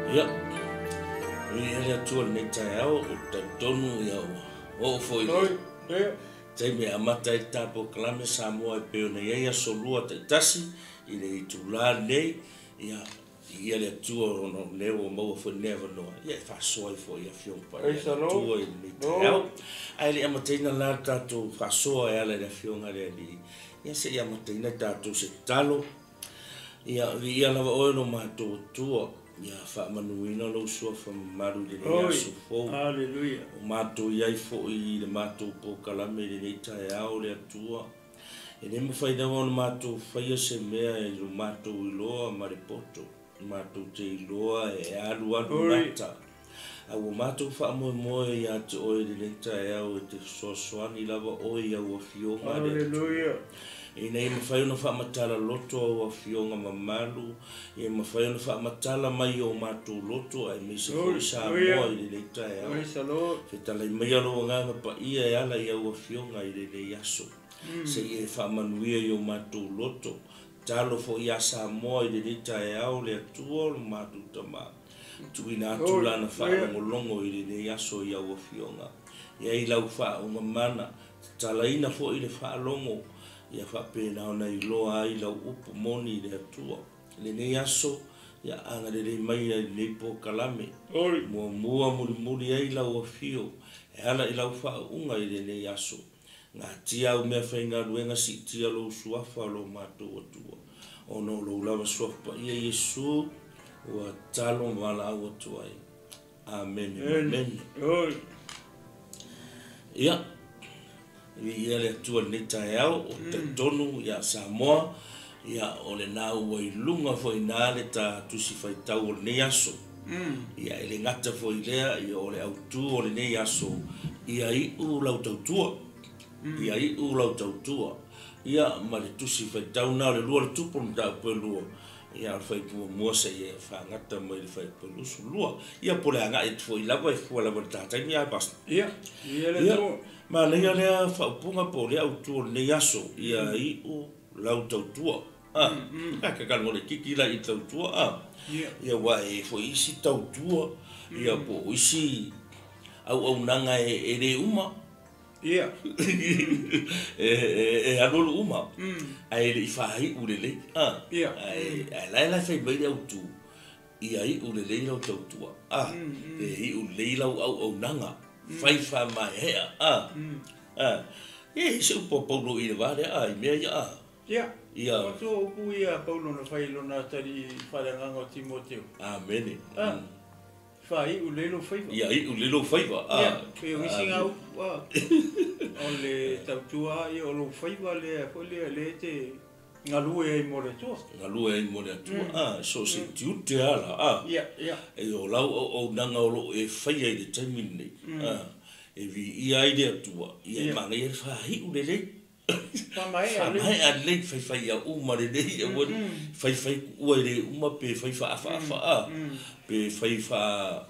Ya, ele atua le tai au o ta tonu ia o foi. Tai me amata e tapo klame Samoa e peo na ia solua te tasi i le itula nei ia le atua no leo mo fo never no. Ia fa soi fo ia fiong pa. Tua i le tai au. Ai le amatina la tato fa soa e ala le fiong ale li. Ia se ia amatina tato se talo. Ia lava oe no mato tua. Ya fa manuina lo sua fa maru de ya su fo. Hallelujah. O mato ia fo i le mato po kala me le tai au le tua. E le mo fai da on mato fai se mea e lo mato i loa maripoto. Mato te loa e alu mata. A o mato fa mo ia te o le tai au te so soani lava o ia o fio ma. Hallelujah. E nei mawhai ona wha matala loto o fionga mamalu. E mawhai ona wha matala mai o mātou loto. Ai me se koi sa moa i le tai au. Whetala i mai alo nganga pa ia e ala i au o fionga i le yaso. Se i e wha manuia i o mātou loto. Talo fo ia sa moa i le tai au le atua o mātou tama. Tuina atu lana wha longo i le yaso i au o fionga. Ia i lau wha o mamana. Talaina fo i le wha longo. Ia whapena ona i loa ai lau upu moni le atua. Le nei aso, ia anga le mai ai le po kalame. Mua muri ai lau a fio. E ala i lau whaunga i le nei aso. Ngā tia au mea whainga ruenga si tia lo suafa lo mātou atua. Ono lo lava suafa ia Yesu ua talo wala au atua ai. Amen. Amen. Ia. Ia le atua le tai au o te tonu ia Samoa ia o le nau wai lunga foi nā le ta tusi fai tau o le nei aso. Ia ele ngata foi lea ia o le autu o le nei aso ia i u lau tautua. Ia i u lau tautua. Ia ma le tusi fai tau nā le lua le tupo mta ue lua. Ia le fai pua mua se ia wha ngata mai le fai pua lusu lua. Ia pole anga e foi lawa e fua lawa le tātai ia basta. Ia le tō. Ma lea lea whaupunga po lea utua nei aso ia i u lau tautua. Ka kano le kiki la i tautua. Ia wa e fo isi tautua. Ia po isi au nanga e re uma. Ia. E anolu uma. Ai le i whahai ulele. Ia. Ai lai whai mai au tu. Ia i ulele lau tautua. E i ulele lau au nanga. Fai fa mai hea. E se upo paulo i le vale i mea ia. Ia. O tō upu ia paulo na fai lona tari wharanganga o Timoteo. Amene. Fai u lelo faiva. Ia i u lelo faiva. Ia. Pe o isi ngā upu. O le tautua i o lo faiva le te ngalue ai mo le tua. Ngalue ai mo le tua. So se tiu te ala. Ia. E o lau o nanga o lo e fai ai le taimini nei. E vi i ai le atua. Ia mana i e whahi u le lei. Whamai a lei fai a uma le lei. Fai ua le uma pe fai wha. Pe fai wha.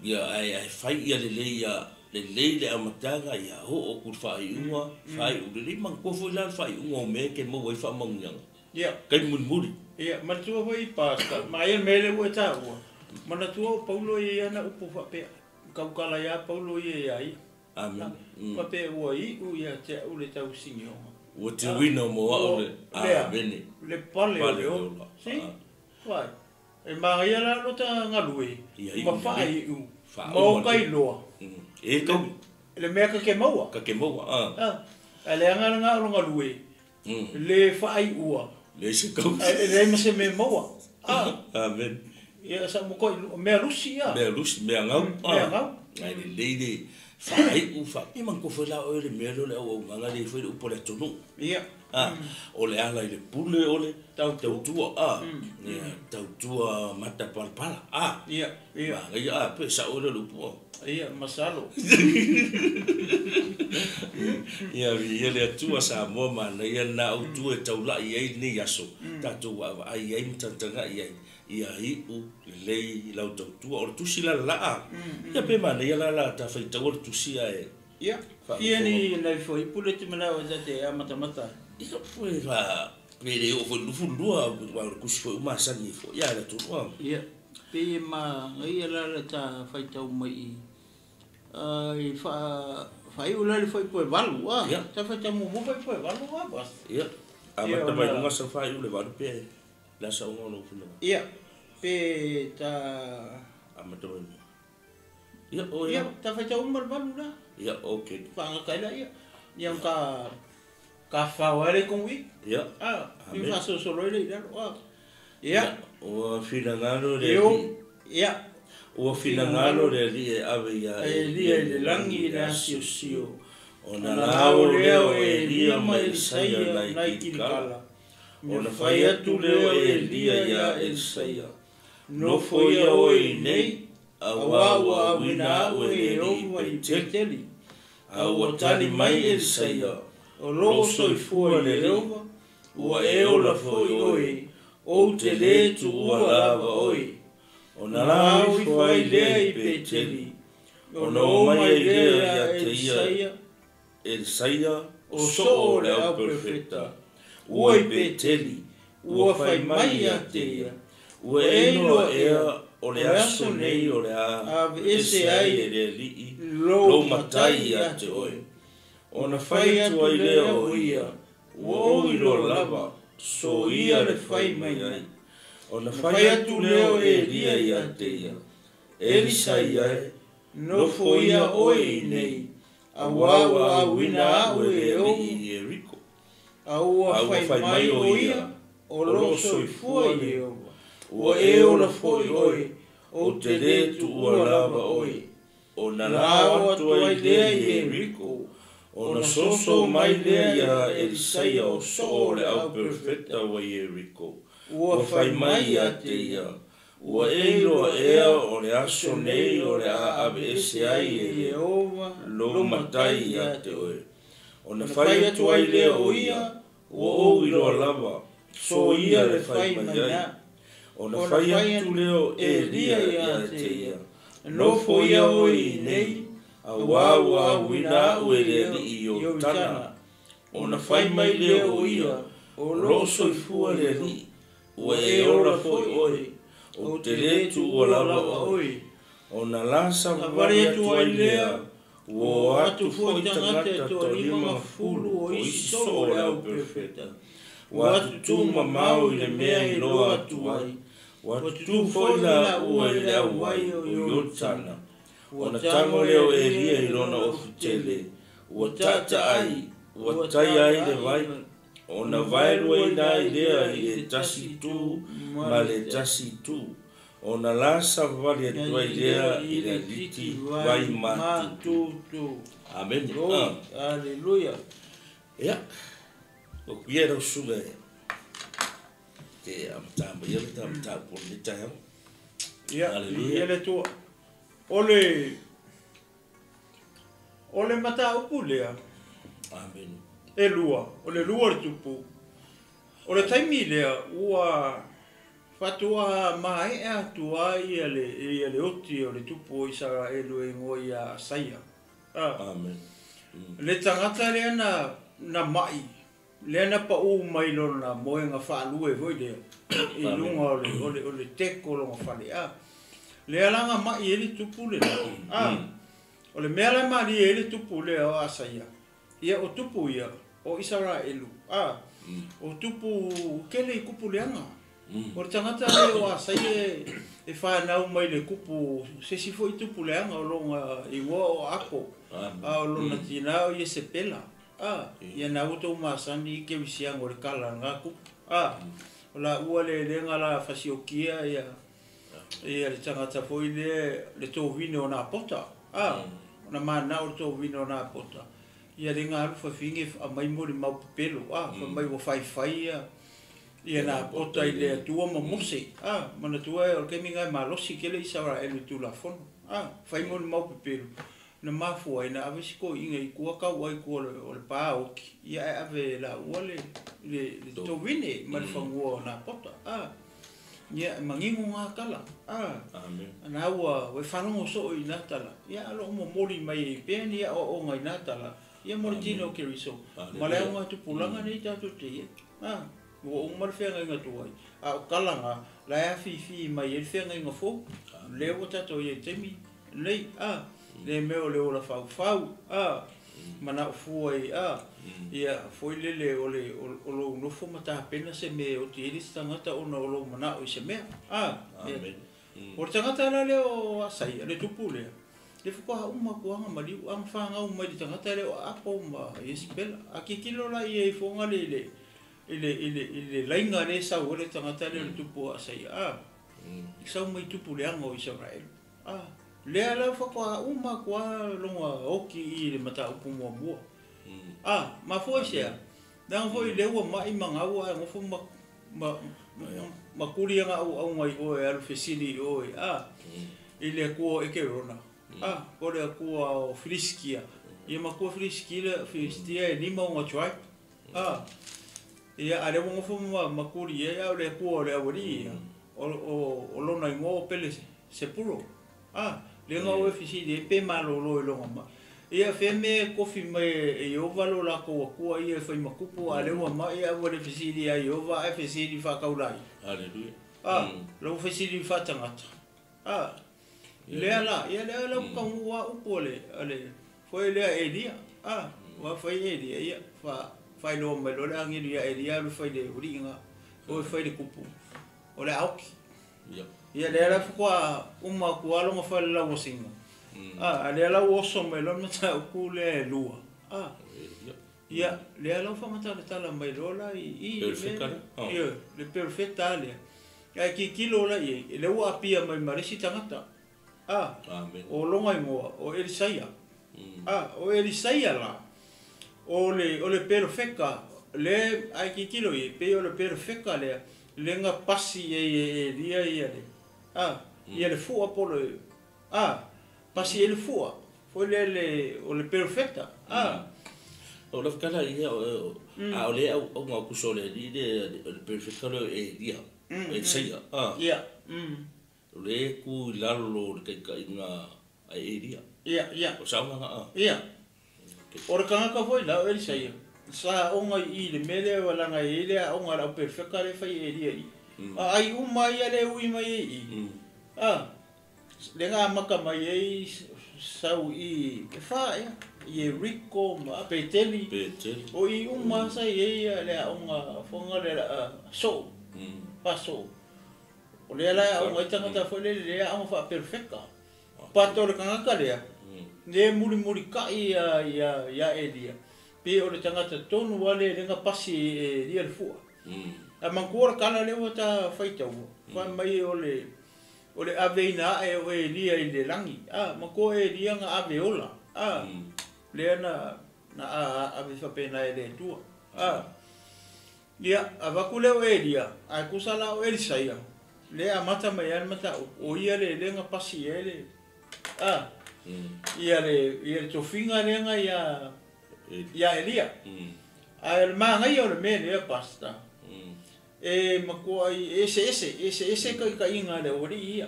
Ia ai fai ia le lei a le lei le amatanga ia ho o kur whai unga. Whai u le lei mang kofo i lan whai unga o me ke mo wai wha mangyanga. Ia. Kai muri. Ia, matua hoi pasta. Mai el mele ua tā ua. Mana tua paulo i ana upo whapea. Kaukala ia paulo i ai. Amen. Whapea ua i u ia te au le tau singi onga. Ua te wina mo au le. Amen. Le pale o le o. Si? Wai. E maa ia la lo ta ngalue. Ma whai u. Mau kai loa. E kau. Le mea ka ke maua. Ka ke maua. A le anga nga o ngalue. Le whai ua. Le se kau. Le ma se me maua. Amen. Ia sa mo koi mea lusi ia. Mea lusi, mea ngau. Mea ngau. Ai le leile. Whai u wha. I man ko whai la o le mea lo le au nganga le whai upo le tonu. Ia. O le ala i le pule o le tautua. Tautua mata palpala. Ia. Ia. Pe sa o le lupo. Ia, masalo. Ia le atua sa moa mana ia na autua e taula i ei ni aso. Tatu ai ei mtantanga i ei. Ia i u lei lau tautua o le tusi la laa. Ia pe mana ia la ta whai tau o le tusi a e. Ia. Ia ni nai fwoi pule te mana o te amata. Ia fwoi va. Pere o fwoi lufu lua. Kusi fwoi umasani fwoi. Ia la tu. Ia. pe ma ngai la ta fai tau mai ai fai ula le fai po valu ta fai tau mo fai po valu bas ia ama mai nga sa fai ule valu pe la sa ngono funa ia pe ta ama to ia ia ta fai tau mar valu la ia okay fa nga kai la ia yang ka fa wale con wi ia mi fa so so le la ia o fina ngalo le ia o fina ngalo le li ave ia le langi la sio ona lao leo Elia mai Isaia nai kikala ona fai atu leo Elia ia Isaia no foi oi nei awa wina o Peteli awa tali mai Isaia o loso i fua le rova ua la foi oi o te le tu ua lava oi ona lao i fai lea i Peteli ona o mai lea ia te ia Isaia o so le au profeta ua i Peteli ua fai mai a te ia ua eno ea o le aso nei o le a ese ai e le lii lo matai a te oi ona fai atu ai lea o ia ua o i lo lava so ia le fai mai ai ona fai atu lea o Elia ia te ia Elisaia no foi ia oi nei awa wina au e o Yeriko awa fai mai o ia o loso i fua i o ua la foi oi o te le tu ua lava oi o na lao atu ai lea i Yeriko o na soso mai lea ia Elisaia o so le au perfecta wa Yeriko ua fai mai a te ia ua eilo ea o le aso nei o le a ave ese ai e lo matai a te oe. O na fai atu ai lea o ia, ua o ilo lava, so ia le fai mai ai. O na fai atu leo e lia ia te ia. No fo ia o i nei, a wawa wina ue le li i o tana. O na fai mai leo o ia, o loso i fua le li, ua e ora foi oi. O te le tu o lava oi. O na lasa wari atu ai lea. O atu foi tangata to lima fulu o isi so o le au perfecta. O atu tu mamau i le mea i loa atu ai. O atu tu foi la ua i le au ai o iotana. O na tango leo e lia i lona o futele. O tata ai. O tai ai le vai. O na vairua i nā idea i e tasi tu, ma le tasi tu. O na lasa vali atua idea i le liti vai matu. Amen. Aleluia. Ia. O kuia rau sunga e. Ke amatama ia le tamatama po le tae. Ia. Ia le tua. Ole mata upu lea. Amen. E lua, o le lua le tupu. O le taimi lea, ua fatua mai e atua i le oti o le tupu o Israelu e ngoi a Saia. Amen. Le tangata lea na mai, lea na pa u mai lona moe nga whaalue voi lea. I lunga o le teko longa whale. Lea langa mai e le tupu lea. O le mea la mani e le tupu lea o a Saia. Ia o tupu ia o Israelu. O tupu kele i kupu leanga. O tangata le o asai e whanau mai le kupu sesifo i tupu leanga o longa i wa o ako. O lona tina o i se pela. Ia na uto masani i ke wisiang o le kala ngā kupu. O la ua le lenga la fasiokia ia le tangata foi le tōwine o nā pota. Na mana o tōwine o nā pota. Ia le ngā rufa finge a mai mo le mau pepelo, fa mai wa fai ia na pota i le atua ma mose, mana tua e o kemi ngai malosi ke le Israelu tu la fono, fai mo le mau pepelo, na mafua ina ave siko inga i kua kau ai kua o le paa oki, ia e ave la ua le tōwine ma le whangua na pota, ia mangingo ngā kala, na ua we whanongo so i natala, ia alo mo mori mai i pēni ia o ngai natala, ia mortino ke riso malea nga tu pulanga nei tatu te ia o umar fe nga tu ai a kalanga la ya fi mai e fenga inga fo le o tato ye temi le le me o le o la fau mana fu ai ia foi le o lo no fo mata pena se me o te iri tangata o no lo mana o se me amen o tangata la le o asai le tupu le fu ko uma ko anga mali ang fanga uma di tangata le o apo ma yespel akikilo la ye fo ngale ile lainga le sa o le tangata le tupu asai sa mai tupu le anga o Israel le ala fa ko uma ko longa oki i le mata upu mo ma foi sia dan foi le o mai manga o ngo fo ma kuria nga o ngai o e alfesili o ile ko e ke rona o le ko o friskia e ma ko friskila fistia e lima o try e ale mo fo ma kuria ya le ko le awori o lona ngo pele se puro le ngo e fisili pe malo lo ma ia feme kofi mai e ova lo la ko ia foi makupo ale wa mai ia wole fisili ia ova e fisili fa kaulai haleluya lo fisili fa tangata le ala ia le ala ka wa upole ale foi le edia wa foi edia ia fa lo mai lo la ngi ia edia lo foi de uringa o foi de kupu o le auki ia le ala ko uma ko alo mo fa la wosinga ale ala oso mai lo mata ku le lua ia le ala fa mata le tala mai lola i le perfecta le ai ki kilo la i le wa pia mai marisi tangata amen o longa mo o Elisaia o Elisaia la o le perfecta le ai ki kilo i pe o le perfecta le nga pasi e dia ia le ia le fu apolo pasi ele fua foi le o le perfecta o le kala ia o le o nga ku sole di le perfecta e dia e sai ia le ku lalo le ka nga e dia ia o sa nga ia o le kanga ka foi la ele sai sa o nga i le mele wala nga ile o nga la perfecta le fai e dia ai uma ia le ui mai lenga maka mai ei sau i fa ia rico ma peteli o i uma sa ei le onga fonga le so paso o le la o mai tanga foi le a fa perfecta pato le kanga ka le muri ka ia elia pe o le tanga tonu wale lenga pasi dia le fu a mangkora kana le wata faita fa mai o le aveina e o Elia i le langi ma ko Elia nga aveola le na ave fa pena e le tua ia avakule o Elia ai kusala o Elisaia le amata mai an mata o ia le nga pasi ele ia le tofinga le nga ia Elia ai manga ia o le mele pasta e mako ai ese ka inga le ori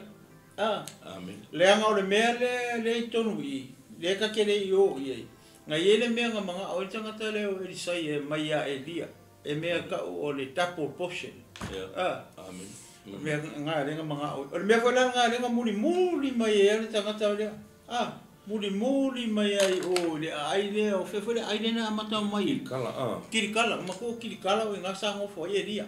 amen le anga o le mele le tonu i le ka kele yo i nga yele me nga manga o tanga tale o Elisaia mai ya Elia e me ka o le tapo portion amen me nga le nga manga o le me fa nga le nga muli mai e le tanga tale muli mai ai o le ai le o fe ai le na mata mai kala mako kala o nga sa ngo fo Elia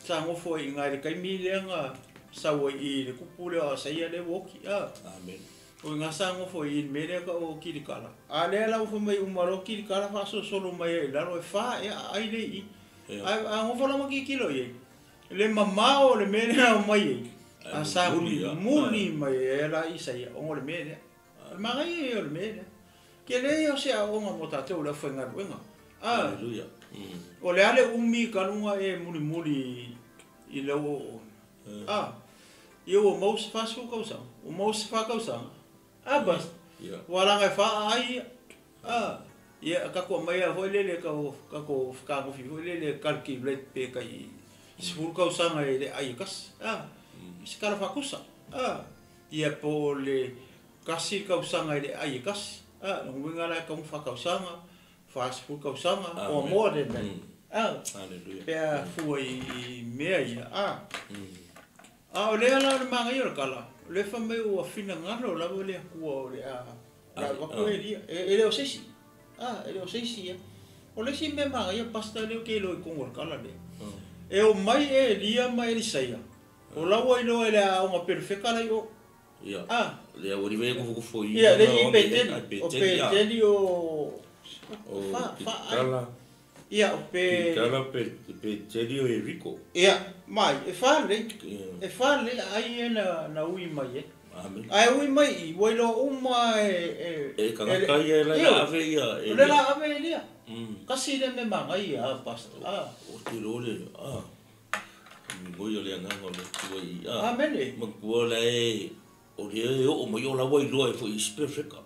sa ngo foi ngai kai mi le nga sa wo i le kupule o sa ia le woki amen o nga sa ngo foi in mele ka o kilikala ale la fo mai umaro kilikala fa solo mai la ro fa ai le i a ngo fo la mo kilo ye le mama o le mele o mai sa muli mai la i sa ia o le mele ma ai o le mele ke le o se a o nga mota te o la fo nga wenga haleluya o le ale umi kalunga e muli i le o eu o mouse faço causa o mouse fa causa bas wala nga fa ai ia ka ko mai a foi le ka ko fi foi le calculate pe kai sfur causa nga le ai kas skala fa kusa ia po le kasi causa nga le ai kas no winga la ka fa causa nga fast food causa o mo de Hallelujah. Pea fua I mea ia. O lea la le mangai o kala. Le fa mai o fina ngalo la le kua o le la wako e ria. E leo sesi. E leo sesi ia. O le si me mangai pasta leo ke lo I kongo kala le. E o mai e lia mai li saia. O la wa ilo ele a uma perfeita la yo. Ia. Le o rive ko foi. Ia le I peteli. O peteli o kala. Ia o pe kala peteli o Enrico. Ia, mai e fale. E fale ai na ui mai e. Amen. Ai ui mai I wa ilo uma e kanga ia la ave ia. Le la ave ia. Kasi le me mangai pasta. O te role Ngoi ole nga ngole tuai Amen. Makua le o le o mo yo la wai lo e foi perfecta.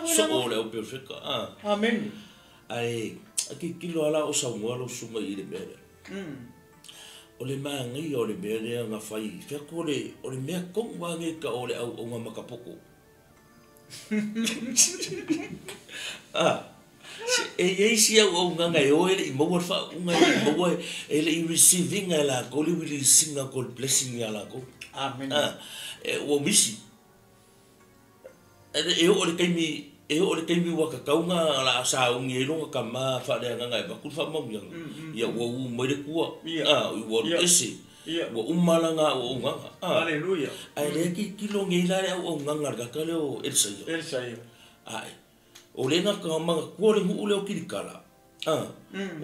So o le o perfecta. Amen. Ai aki kilo ala o sa ngolo suma I le mere. O le mangi o le mere nga fai. Fa ko le o le mea kong wange ka o le au o nga makapoko. E si au nga ngai o ele I mo fa nga I mo ele I receiving la ko le releasing a God blessing ya la ko. Amen. O misi. E o le kaimi waka kaunga la sa ungi e longa kama fa le nga ngai ba ku fa mo yang. Ya wo mo le kua. Wo ese. Wo umalanga o nga. Hallelujah. Ai le ki kilo ngi la o nga ka le o elsaia. Ai. O le nga ka manga kua le mu le o kirikala.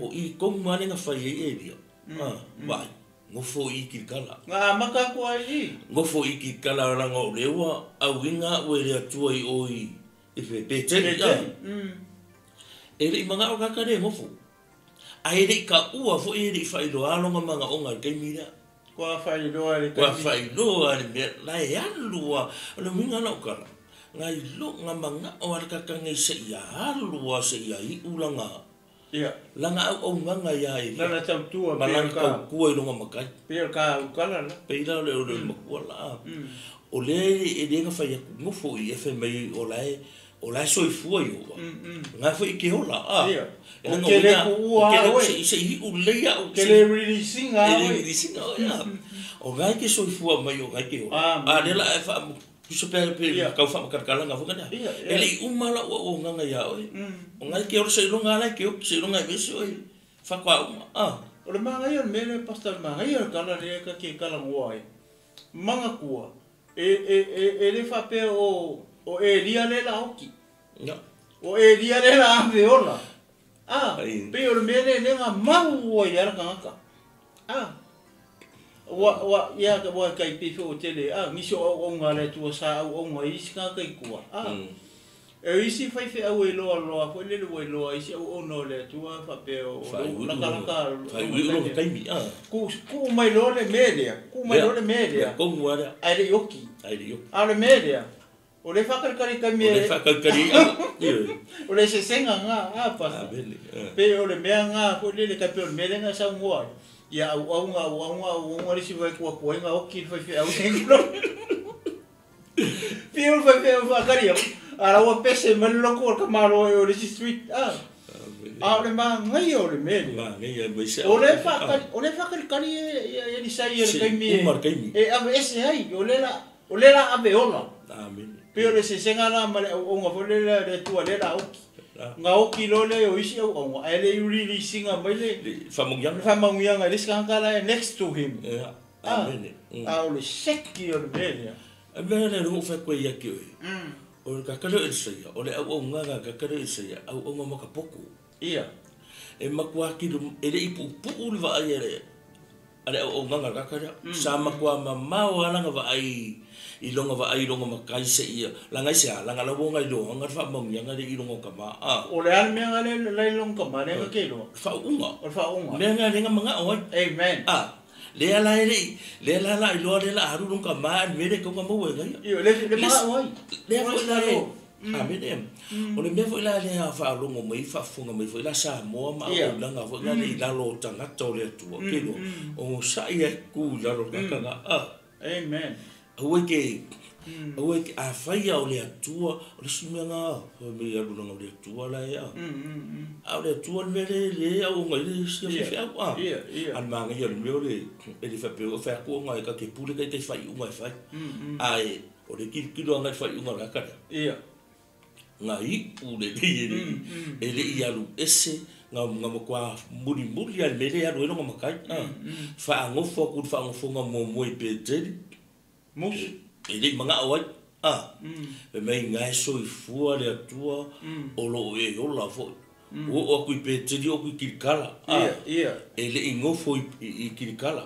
O I kong mane nga fai e dia. Vai. Ngofo I kirikala. Nga maka kua I. Ngofo I kirikala ranga o lewa au inga o ele atua I oi. Ife peteli. Ele I manga o kakare ngofo. A ele I ka ua fo ele I fai loa longa manga o ngai kaimira. Kua fai loa le kaimira. Kua fai loa le mea. La e alua. Ole minga na o kala. Ngai lo nga manga o al kakangai se ia alua se ia I ulanga. Ia. Langa au nganga ia I. Lana tam tua malanga ka kua I longa makai. Pia ka ukala la. Pia le o le makua la. O le e le nga fai ngofo I efe mai o lai soifua I oa. Ngai fai ke ola. Ia. O ke le kuua oe. Se I ulea. Ke le releasinga oe. Ke le releasinga oe. O ngai ke soifua mai o ngai ke ola. Le la e fa Piso pe kau fa makarkala nga fukana. Ele umala o nga ya oi. O ngai ke ora se longa la ke o se longa besi oi. Fa kwa o le manga ia mele pastor manga ia kala le ka ke kala ngoi. Manga kua. Le fa pe o Elia le la oki. Ya. O Elia le la aveola. Pe o le mele le nga mau o ia ka. Wa ya ka wa kai pe fo tele miso o nga le tu sa o nga isi ka kai kua e isi fai fe au lo fo le lo isi o no le tu fa pe o la ka fai lo kai mi ku mai lo le media ko ngua ai le yoki le media o le fa ka kai mi o le se senga nga pa pe o le me nga fo le ka pe o me nga sa ngua ya au nga le si vai kua nga o ki fai au nglo pio fai fa karia ara o pese man lo ko ka maro o le street le ma ngai o le me o le fa kari e di sai e kai mi e ave ese ai o le la ave ola amen pio le se senga la ma o nga fo le tua le la o nga o kilo le o isi o ngo ele really singa mai le famongyang le skangala next to him amen o le seki o le le ro fa ko ia ki o ka kalo e sia o le o nga ka kalo e sia o nga maka poko ia e makua ki ele ipu pu le va ele ale o nga ka kala sa makua mama o ala nga va ai I longa va ai longa makai se ia langa se langa la bonga I longa fa mong yang ale I longa kama o le al me ngale le longa kama le ke lo fa unga me nga le nga manga o amen le ala I lo le la haru longa ma me le ko mo we ngai le ma oi le fo la le amen o le me fo la le fa longa mai fa funga mai fo la sa mo ma o langa fo la le la lo tanga to le tu ke lo o sa ia ku la lo ka amen Huweke o e a faia o le atua o le simanga me ia luna o le atua la ia a le atua le le o ngai le sia fa a al manga ia le le fa pe o fa ko ngai ka ke pule ka te fai o ngai fai ai o le kilo ngai fai o ngai ka ia ngai u le ele ia lu ese nga mo kwa muri al mele ya lo nga makai fa ngofo ku fa ngofo nga mo mo pe tedi mus ele manga awai e mai ngai so I fua le atua o lo e o la fo o ku pe tedi o ku kirkala ele ngofo I kirkala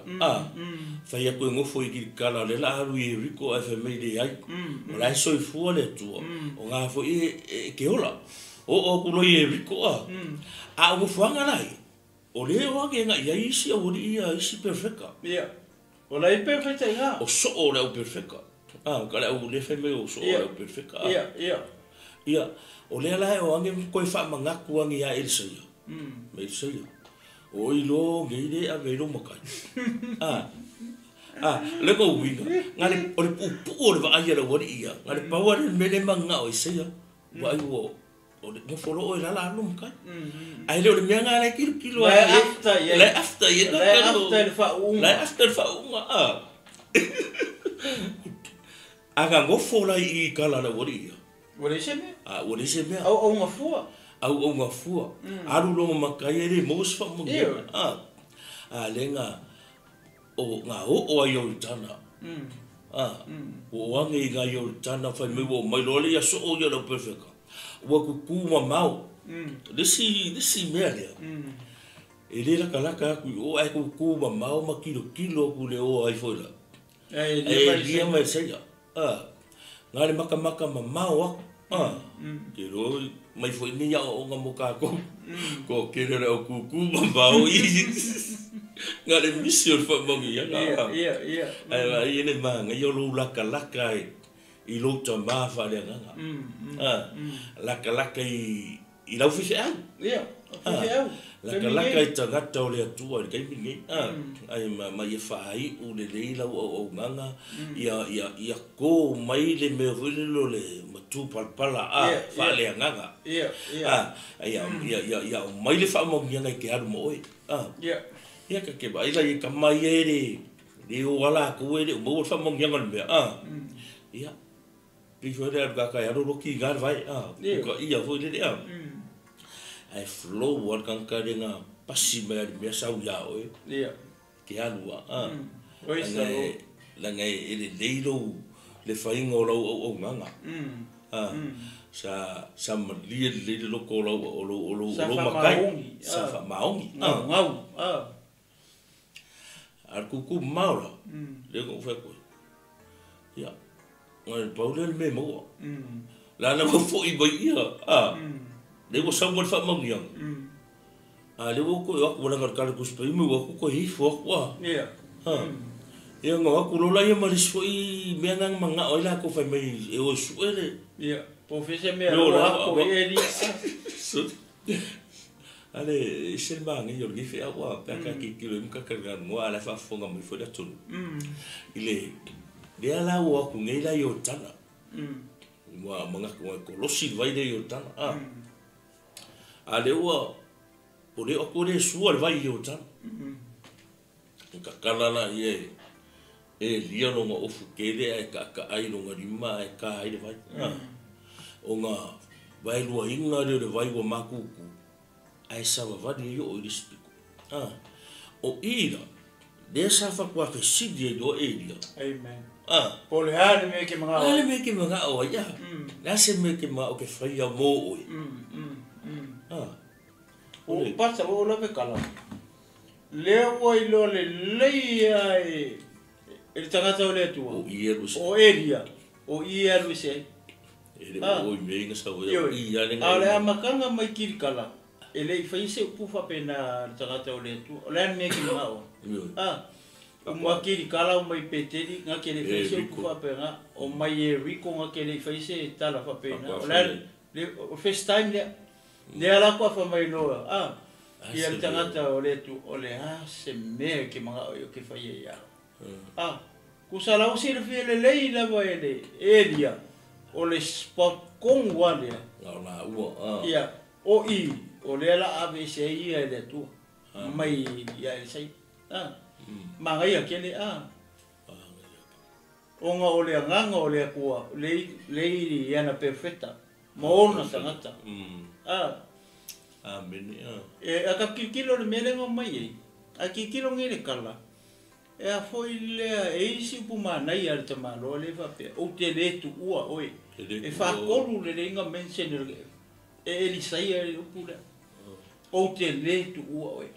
fa ya ku ngofo I kirkala le la ru e rico fa mai le ai o la so I fua le atua o nga fo e ke ola o ku lo e rico a o fuanga nai o le o ke nga ia isi o ia isi perfecta o la perfecta ia o so o la perfecta ka la o le fe me o so o la perfecta ia o le la o ange ko fa manga ku ange ia elsa me elsa o I lo ngeile a vero makai le ko winga ngale o le pu o le va ia la o ia ngale pa wa le me le manga o isia wa o mo folo o la no kai ai le me nga le kilo after fa unga aga go fola I kala la wori o le se me au nga fua aru lo makai le mo fa mo lenga o nga o ayo tana o wangi ga yo tana fa me wo mai lo le so o yo lo perfect wa ku kuma mau desi mea lea e le la kalaka ku o ai ku kuma mau ma kilo ku le o ai foi la e dia mai seja ngale maka ma mau ke ro mai foi ni ya o nga moka ko ke le o ku kuma mau I ngale mission fa mongi ya ai ne ma nga yo lo la kalaka I lo tama fa le nga la I lau fise au la I tagata o le atua I kai mingi ai ma ia whai u le leila o nganga ia ko mai le mea wile lo le matu palpala wha le nganga ia o mai le wha mo ngianga I ke haru mo oe ia ka ke baila I ka mai ere le o wala ko ere o mo wha mo ngianga le mea ia Before that, I had a rocky guy, ia foi le ai flow what kan ka denga pasi me sa ya o ke alua la ngai ele leilo le faingo o nganga sa malia le lo ko lo makai sa fa maungi ngau al kuku maura le ko fa ko ya ngai paule me mo la na ko fo I ia le ko sa mo fa mo yang le ko wala ngar kala ko spa mo ko hi fo wa ia nga ko lo la ia malis fo I me ngang manga oila ko fa mai e o suele ia po fese me lo ko e ale sel mangi yo gi fe wa pa ka ki kilo im ka karga mo ala fa fo nga mo fo da tun ile de ala wa ku ngai la yo tana wa manga ko losi vai de yo tana ale wa o le su al vai yo tana ka kala la ye lia no nga ofu kele ai ka ai no nga rima ai ka ai de vai o nga vai lua inga de vai wa makuku ai sa va de yo o dispiko o ira desa fa kwa fe sidie do elia amen po le hane me ke mga ale me ke mga o ya la se me ke ma o ke fria mo o o pasa o la pe kala le o I lo le ai el tagata o le tu o ierus o elia o ierus ele o me nga sa o ia le ale amakanga mai kirkala ele fai se pufa pena tagata o le tu o le me ke mga o o makiri kala o mai peteri nga ke le fai se pufa pena o mai rico nga ke le fai se tala fa pena o le o first time le ala ko fa mai no ia le tangata o le tu o le se me ke mga o ke fai ia ko Kusalau sir fi le leila wa ele area o le spot kong wale. Na ua. Ia o I o le la ABC ia le tu. Mai ia sai. Mangai akele Onga o le nganga o le kua le ia perfecta. Maona tangata. Amen. E aka kilo le melengo mai. A kilo ngile kala. E a foi le e isi puma nai ar te malo le fa pe o te le tu ua oi e fa kolu le inga mention e Elisai e pula o te le tu ua oi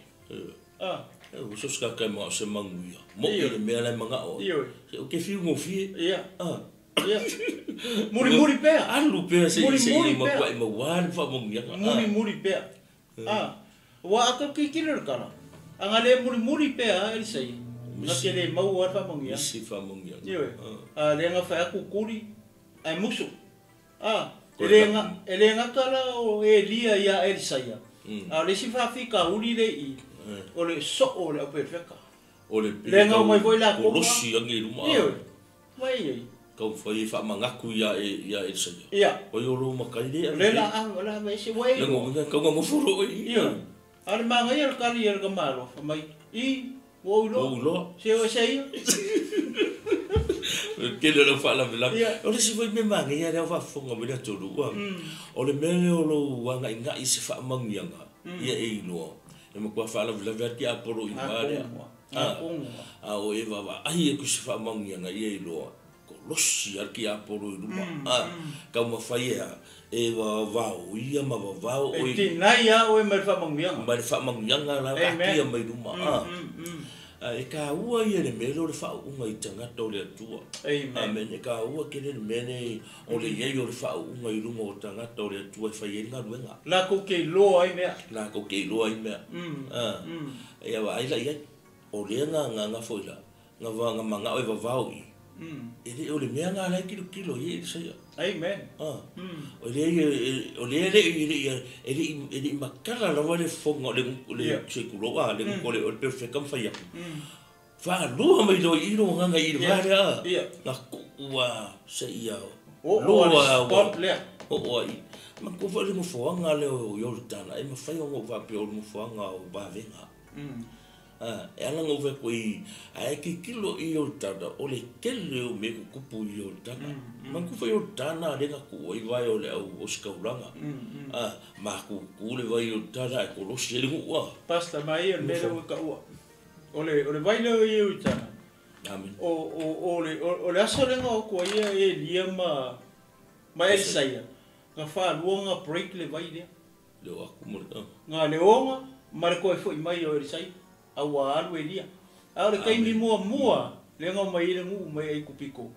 o so ska ka mo se manguia mo le me la manga o o ke fi mo fi ia muri pe alu pe se mo kwa mo wan fa mo ngia muri pe wa aka kilo kala anga le muri pe Elisai Nakele mau ar fa mangia. Si fa mangia. Yo. Lenga fa kukuri ai musu. Elenga kala o Elia ya Elisaya. Le si fa fika uli le I. O le so o le perfeka. O le lenga mai foi la ko. Losi angi luma. Yo. Vai. Kau foi fa mangaku ya Elisaya. Ia. O yo lo makai le. Lela la mai se vai. Lenga ko mo furo. Yo. Ar manga ya kali ya gamalo mai. I Waulo. Seo sei. Kele lo fa la vela. O le si foi me mangi ya le fa fonga me le tolu wa. O le mele o lo wanga inga I se fa mangianga. Ia e lo. E mo kwa fa la vela ki aporo I vale. O e va ai e ku se fa mangianga ia e lo. Ko losi ar ki aporo I luma. Ka mo fa ia e va ia ma va o I. E nai ya o e me fa mangianga. Ma fa mangianga la ka ia mai luma. E ka ua ia le mele o le whaunga I tangata o le atua. Amen. E ka ua kele le mele o le iei o le whaunga I runga o tangata o le atua e whai enga luenga. La ko kei loa ai mea. La ko kei loa ai mea. E awa aila iai. O le nga foila. Nga wanga manga o e wawau I. E le o le mea nga lai kilo I e saia. Amen. O le makala la wale fonga le sekuloa le kole o le perfecta mwhaia. Wha lua mai lo I ro nganga I vare a. Nga kua se ia o. Lua spot lea. O ai. Ma kua le mfoanga le o Yordana. E ma whai o ngā wapi o le mfoanga o Bavenga. E ala ngove koi ai ki kilo I Yordana o le kele o me kupu I Yordana. Ma kufa Yordana le nga ku I vai o le o skauranga. Ma ku le vai Yordana e kolosi le ngua. Pasta mai e mele o ka ua. O le vai le o Yordana. Amen. O le aso le nga o kua ia e lia ma Elisaya. Nga wha luonga break le vai lea. Leo aku mora. Nga leonga ma le koe foi mai o Elisaya. Awa alu e lia. Au le kaimi mua. Lenga mai le ngu mai ai kupiko.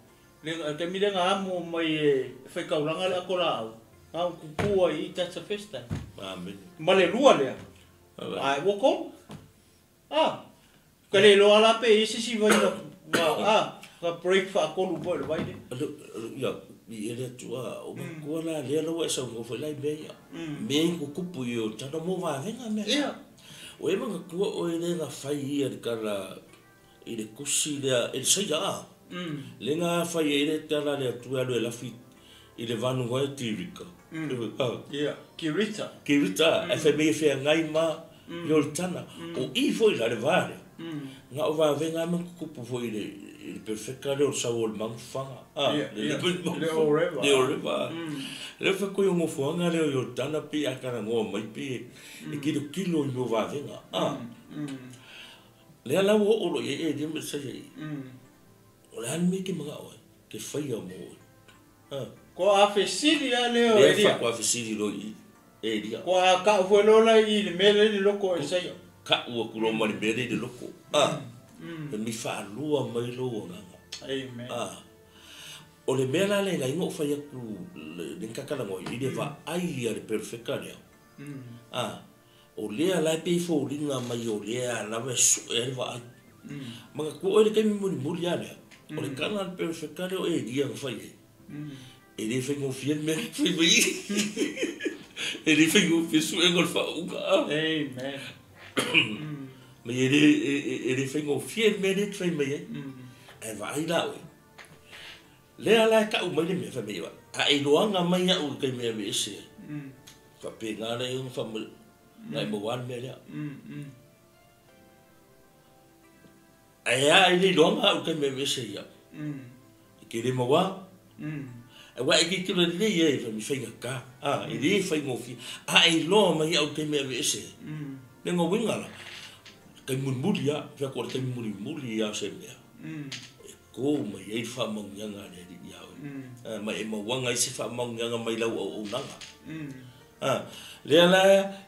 Lenga kaimi lenga amu mai e whaikauranga le akola au. Au kukua I tata festa. Amen. Ma le lua lea. Ai wako. Ka le loa la pe isi vai na. Ka break wha akolu po le vai le. Ya. I ele tua o kua la le lo e sa ngo foi lai beia. Me ku kupu I o tana mo va venga me. Ia. O e manga kua o e le nga whai ia kara I le kusi lea e saia a. Le nga whai e le tala lea tua lo e lafi I le vanu ngoi tirika. Ia, Kirita. Kirita, e whai mea whea ngai ma I o le tana. O I foi la le vare. Nga o va venga me kupu foi le perfecta le o sa o le mangfanga. Le o reva. Le o reva. Le fa ko yo fuanga le o tana pe akara ngo mai pe e kilo I mo va venga. Le ala o lo e de me sai. O la me ke mga o ke fai mo. Ko a fesili ale o e dia. Ko a fesili lo I e dia. Ko a ka fuelola I le mele le loko e sai. Ka ua kulo mari mele de loko. E mi fa lua mai lo nga. Amen. O le mea le ngai ngo fai aku le kakala ngoi I le va ai le perfecta lea. O lea lai pe fo ringa mai o lea lava su e va ai. Maka ko ele kai muri ale. O le kana le perfecta lea o e dia fai. E le fai ngo fiel me fai vai. E le fai ngo fiel su e ngol fa uga. Amen. Ma e le fai ngo fiel me le fai mai. e vai la o le ala ka u mai le me fa me wa a e loanga mai a u kai me me se fa pe nga le un fa mo nai mo wan me le ai le loanga u kai me me se ya ke le mo wa e wa e ki le ye fa mi fa ka e le fa mo fi a e lo mai a u kai me me se le ngo winga la kai mun ya fa ko kai mun ya se me ko mai e fa mo nga le ya mai mo wanga se fa mo nga mai lau o nanga le ala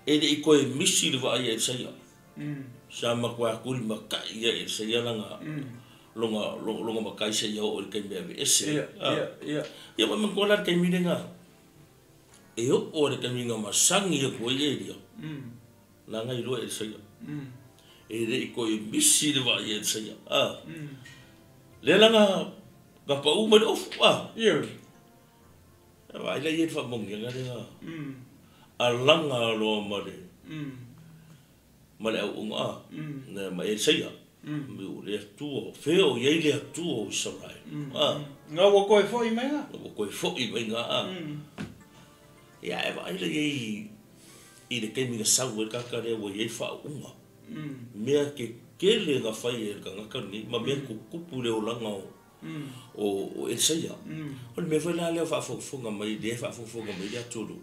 e ko e misi le va ia se ya sa ma kwa kul ma ka ia se ya nga longa ma kai se ya o kai me ese ya ma ko la kai mi nga e o le kai mi nga ma sangi ko ye dia la nga i lo e se ya e ko e misi le va ia se ya le la nga ga pa u ma do fa vai le ye fa mong nga le alanga lo ma le ma le u nga na ma e se ya mi u le tu fe o ye le tu o sarai nga wo ko fo i menga wo ko fo i menga ya e vai le ye i le ke mi ga sa wo ka ka le wo ye fa u nga me ke le ga fa ye ka nga ka ni ma me ku ku le o langa o e se ya o me foi la le fa fo nga mai de fa fo nga mai ya todo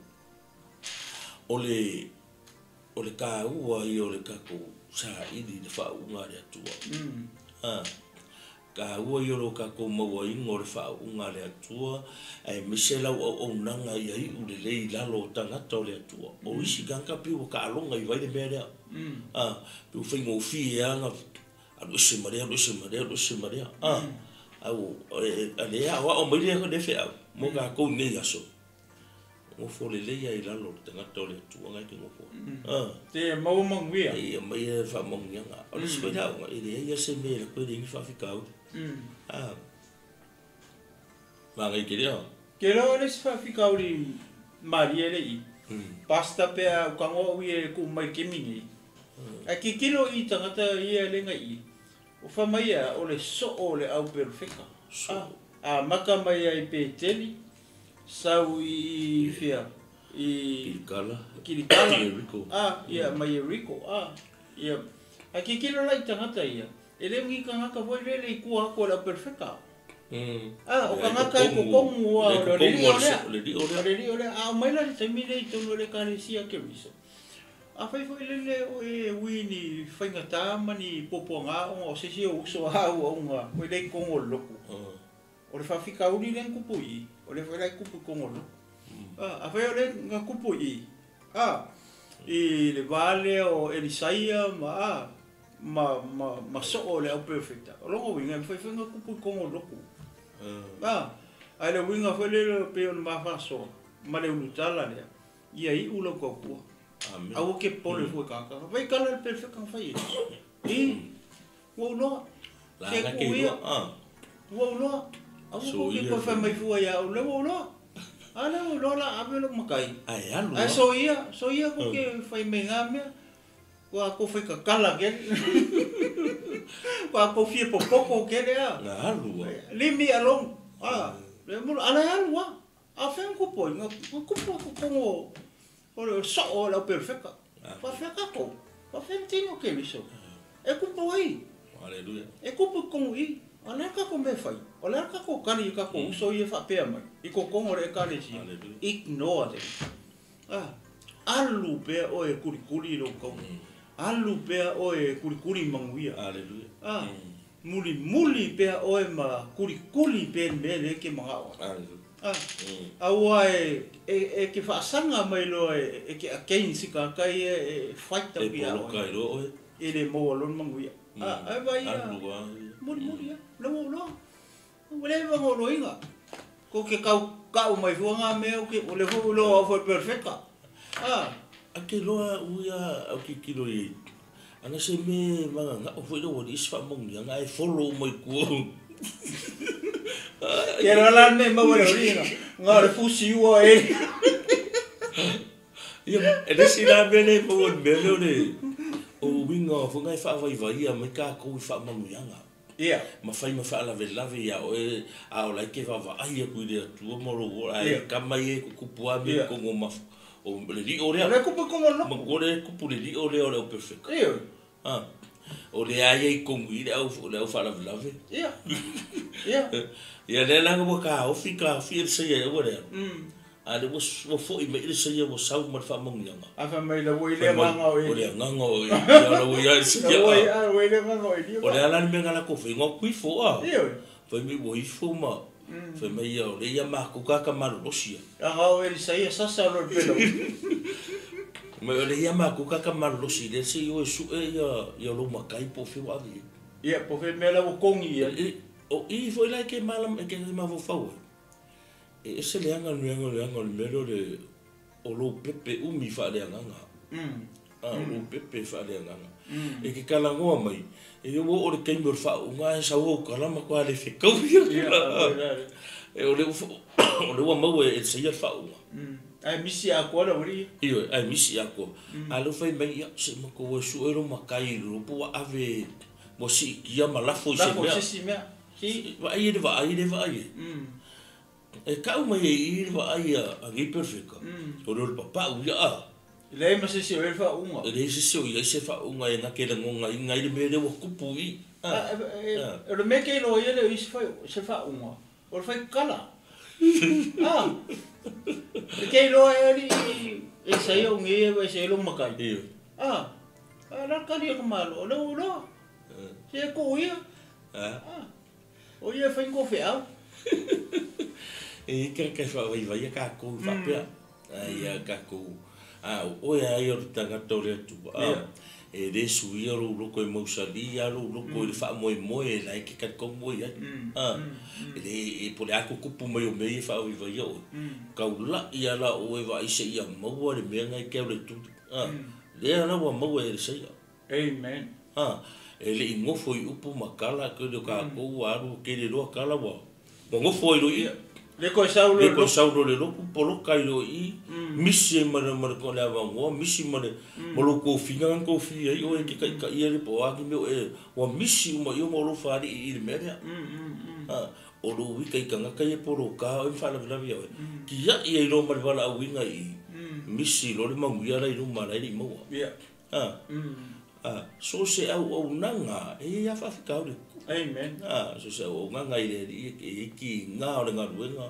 o le ka ua i o le ka ko sa i di fa unga le atua ka ua i o lo ka ko maua i ngore fa unga le atua e misela o nanga i ai u le lei lalo tangata o le atua o isi ganka pi o ka alonga i vai le mea pi u whaingo fi e anga alu ese marea au alea o mai le ko defe au mo ka ko nei aso mo fo le leia i lalo tanga tole tu nga ki mo fo te mau mangwia e mai e fa mong nga o le speda nga e le ia se me ko le fa fika u ma ngai ke lo le fa fika u li marie le i pasta pe a ka ngo wi e ku mai ke mingi a ki kilo i tanga ta ia le ngai o fa mai o le so o le au perfecta a maka mai ai pe teli sau i fia i Kirikala ia mai Rico ia a ki kilo lai tangata ia ele ngi ka ngaka voi le ku ha ko la perfecta o ka ngaka ko komu o le ri a mai la te mi le to le ka le sia ke riso a fai foi le o e wini fai ngata mani poponga o se o so ha o nga o le ko ngolo o le fa fika uri le kupui o le foi kupu ko ngolo a fai o le nga kupui i le vale o Elisaia ma so o le au perfecta o lo winga foi nga kupu ko ngolo ai le winga foi le pe o ma fa so ma le ulutala le ia i ulo ko ku au ke pole foi kaka vai kala le perfecta fai wo no la nga ke wo no au ko fa mai foi ya o le wo no ala o lo la ave lo makai ai so ia ko ke fai me ngame wa ko fai kala ke wa ko fie poco ke le limi along le mo ala alwa a fen ko po nga ko ko o le so o la perfecta fa ko fa tino ke liso e ko po ai aleluya e ko po ko i ona ka ko me fai ona ka ko kali ka ko so ye fa pe mai i ko ko re ka le si ignore alu pe o e kurikuri lo ko alu pe o e kurikuri manguia aleluya muli pe o e ma kurikuri pe me ke ma awa e ke fa sanga mai lo e ke akein sika kai e fight ta pia e le mo lo manguia ai vai muri lo wale va ho inga ko ke kau mai fuanga me o ke o le fu lo foi perfecta ake loa uia au ki kilo i ana se me manga nga o foi lo is fa mong nga ai follow mai ku ke la me mo le ringa nga le fusi o e e si la bene mo le o winga fu nga fa vai vai a me ka ko fa mong nga Ia. Ma fai ma fa la velave ya o a o like va ai ku de tu mo ro ai kamai ku pua mi ko ma o le di o le ku ko mo no mo le ku pu le di o le perfect ia o le ai ko ngi le au fa la velave ia ia ia le la ko ka o fika fi se ye o le ale wo fo I me se ye wo sa mo fa mo nga a fa mai la wo ile nga o le nga ngo ya la wo ya se ya wo ya wo ile nga ngo o le ala me nga la ko fi ngo kui fo a ia fa mi wo I fo ma fa me ya o le ya ma ko ka ma lo sia a nga o ile sai sa sa lo pelo me o le ya ma ko ka ma lo si le se yo su ya lo ma kai po fi wa vi ia po fe me la wo kongi ia o I fo la ke malam ke ma vo fa se le anga le mero de o lo pepe umi fa le anga o lo pepe fa le anga e ke kala ngoa mai e wo o le ke mo fa unga sa wo kala ma kwa le fe ko e o le wa mau e se ia fa unga ai misi a ko la wori io ai misi a ko a lo fai mai se mo ko su ero makai ro po ave mo si kia ma la fo se me si va ai e kau mai I va ai a gi perfect o ro papa u ya le ma se o fa unga le se o ia se fa unga e na ke le ngonga I ngai le me le wo kupu I o me ke lo ia le se fa unga o fa kala ke lo e sai o ngi e sai lo makai la ka ni ko malo lo se ko ia o ia fa ko fe au e que fa vai ka ko fa pe ai ka ko o ya yo tanga tore tu e de su ia ro ko mo sali ya ro ko fa mo la que ka ko mo ya e por a ko pu mo me fa vai yo ka la ia la o va I se ia mo le me ngai ke le tu le ana wa mo e se ia amen ele ingo foi upu makala ko de ka ko aru ke le ro kala wa ngo foi ro ia le ko saulo le lo polo kai lo I misi mara ko la va ngo misi mara mo ko fingan ko fi ai o ke kai kai ele po a ki me o misi mo yo mo lo fa I le media o lo wi kai kanga kai po ro ka o fa la via ki ya I lo mar bala a winga I misi lo le mangu ya la I lo mara I mo so se au nanga e ya fa ka o amen so se o nga ngai le ki nga o nga ruenga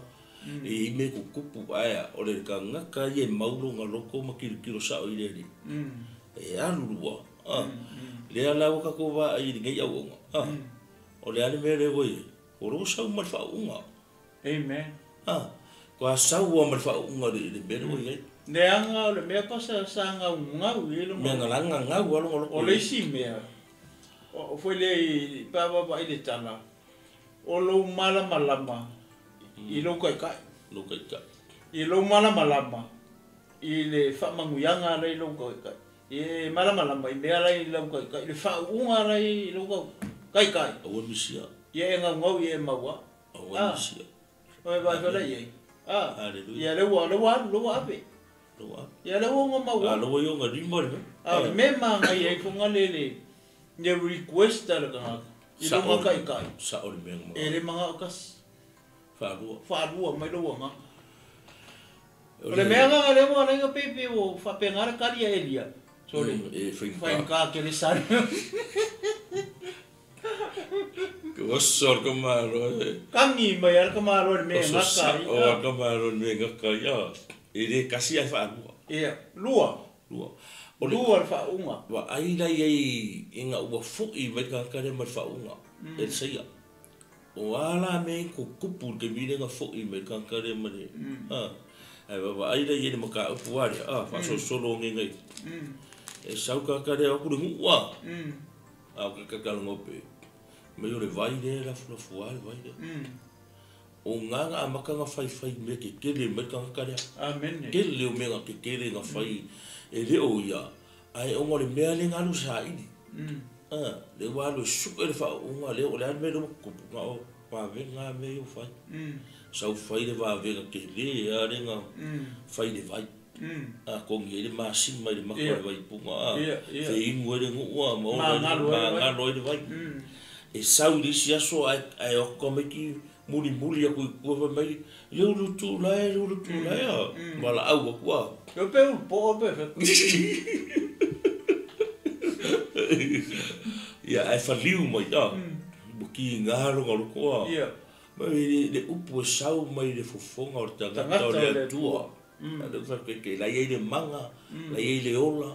e me ku kupu ai o le ka nga ka ye maulu nga loko ma kilo sa o ile e alu wa le ala o ka ko va ai ngai au o le ale me le go o ro sa o ma fa unga amen ko sa o ma fa unga le me o ye le anga le me pa sa nga unga u ile me nga nga o le si me o foi le pa ile tana o lo malama I lo kai I lo malama I le fa manguyanga le lo kai e malama I me ala I lo kai le fa unga I lo kai o misia ye nga ngau ye mawa o misia o va fa ye haleluya ye le wa be ya le wo mawa lo yo nga rimor me ma nga ye ko nga le request la ka I lo nga kai sa o me nga e le mga kas fa mai lo nga le me nga le mo nga pepe o fa pengar karia elia so le fa ka ke le san ko sor ko malo kangi mai al ka malo me nga kai o ka malo me nga kai ya e kasi ai fa lua o lua fa unga wa ai lai inga wa fu I mai ka ka le mai fa unga e sei o ala me ko kupu ke mire nga fu I mai ka ka le mai ai wa ai lai ni maka upu ari fa so solo ngai e sau ka ka le ku ngu wa ka ka ngope me yo le vai le la fu vai le o nga maka nga fai me ke le me ka ka le amen ke le me nga ke le nga fai e le o ya ai o ngore me ale nga lu sa I le wa lo super fa o nga le o le me lo ku nga o pa ve nga me yo fai sa fai le va ve ke le ya le nga fai le vai ko ngi le ma sim mai le ma ko vai pu nga fe I ngore ngu wa mo nga lo le vai e sau le sia so ai o come ki muli a ku mai le lutu lai wala au kwa yo pe un po pe ya ai faliu mai da buki ngalo ngalo kwa ya mai le upu sau mai le fofonga o tanga le tua ada fa ke la ye le manga la ye le ola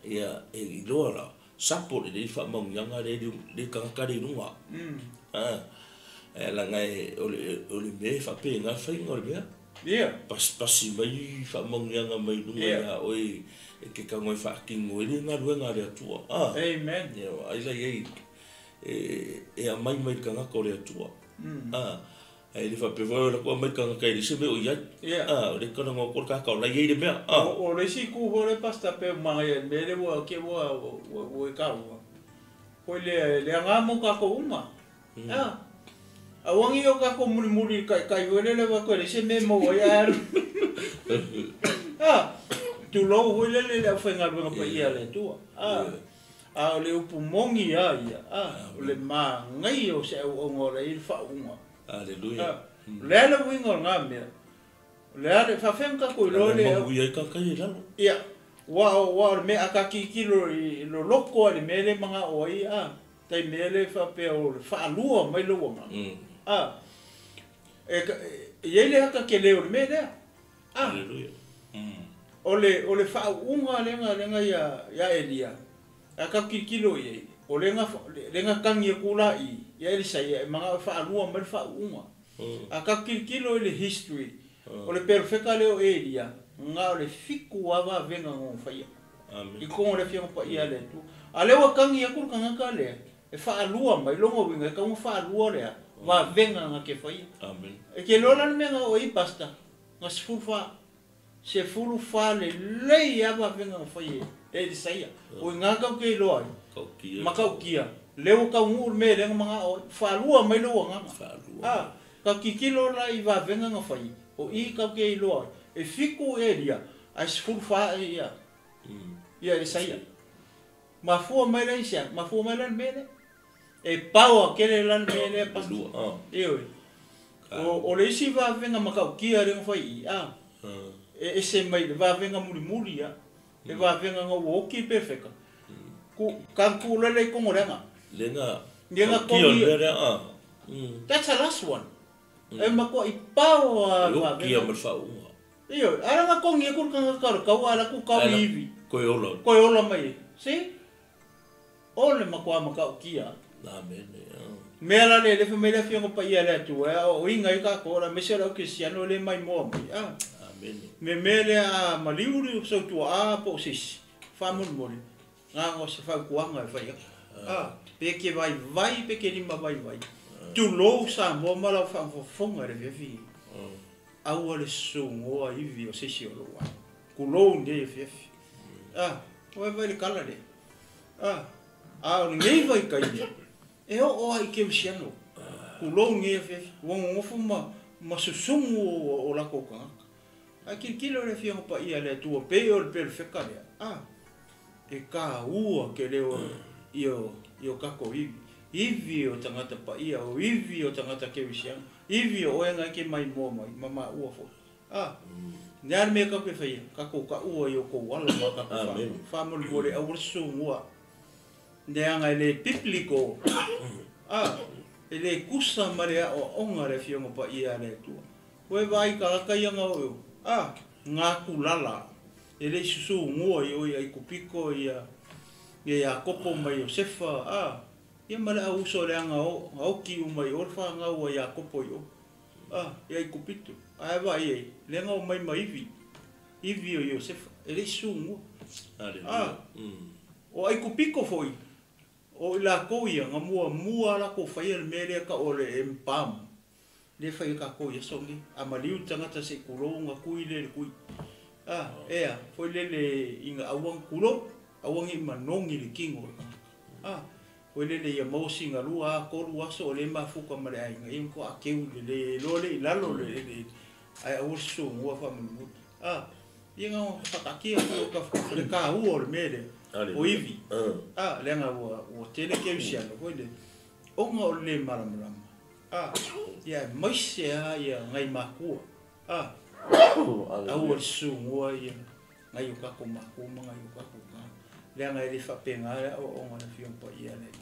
ya e lola sapo le fa mong yanga le kankari nunga la ngai ole me fa pe nga fa ngor bia pas mai fa mong yanga mai nunga ya oi ke ka ngoi fa ki ngoi nga ruenga le tua amen ya ai la ye e a mai ka nga ko le tua ai le fa pe vo la ko mai ka nga kai se me o ya le ka nga ko ka la ye le me o le si ku ho le pasta pe mai me le wo ke wo ka wo ko le nga mo ka ko uma awangi o ka ko muri kai le va ko le se me mo ya tu lo ho le fa nga nga pa ia le tu le upu mongi le ma ngai o se o ngore il fa uma aleluia le wingo nga me le fa fem ka ko lo le mo ia ka kai la ia wa me aka ki lo loko le me le manga o tai me le fa pe o fa lua mai lo nga ye le aka ke le o me le aleluia o le fa unga lenga ya elia aka ki lo ye o lenga kangi kula ya ele sai manga fa lua mai fa unga aka ki lo le history o le perfecta le o elia nga o le fiku ava venga ngo fa ia amen I ko le fianga pa ia le tu ale wa kangi ya kul kanga ka le e fa lua mai longo winga ka fa lua le va venga nga ke fa ia amen e ke lo lan menga o I basta nga se fulu fa le ia va venga fa ia e sai o nga ka ke lo ai makaukia leo ka ngur me le mga fa lua mai lo nga ka kikilo la I va venga nga fa ia o I ka ke lo e fiku elia as full fa ia ia sai ma fu mai la sia ma fu mai la mele e pau aquele lan mele pas eu o le si va venga makaukia le fa ia e se mai va venga muri ia e va venga nga woki perfecta ku kan ku le ko ngorenga lenga ko that's the last one e ma ko I pau va venga ma fa iyo ara nga ko ngi kur kan ka wala ku ka hivi ko ola mai si ole ma ko ma ka kia amen mela le fe mela fi ngo pa ia le tu o inga I ka ko la mesero cristiano le mai mo amen me mele a maliuri so tu po sis famul mori nga ngo se fa kuanga fa ia pe ke vai pe ke lima vai tu lo sa mo mala fa fonga re vi au le sungo I vi o se si o lo wa ku lo nde fe o vai le kala le o ngai vai ka ia e o ai ke usiano ku lo nge fe wo fu ma susungu o la koka kilo le fio pa ia le tu pe o perfecta le e ka ua ke le io ka ko ivi o tangata pa ia o ivi o tangata ke usiano ivi o nga ke mai mo mai mama ua fo nyar me ka pe fai ka ko ka ua yo ko wala ma ka fa mo le au su ua nga le pipliko ele kusa marea o onga le fio pa ia le tu we vai ka ka ia nga o nga kulala ele susu ngo yo ai kupiko ia kopo mai o sefa ia mala au so le nga o ki u mai or fa nga o ia kopo yo ia kupito ai vai le nga o mai ivi o yo sefa ele susu o ai kupiko foi o la ko ia nga mua la ko fai el mele ka o le empam le fai ka ko ia songi amaliu tangata se kulo nga kui le kui foi le inga awang kulo awang I manongi le kingo foi le ia mosi nga lua ko lua so le mafuka male ai nga ko akeu le lo le lalo le ai urso ngua fa mu inga fatakia ko ka o mele o ivi le nga o tele ke usiano foi le onga o le malamalama. Ia maise ia ngai makua. Au o sungua ia ngai o kako makuma ngai o kako ka. Lea ngai le whapenga o onga na whiompa ia nei.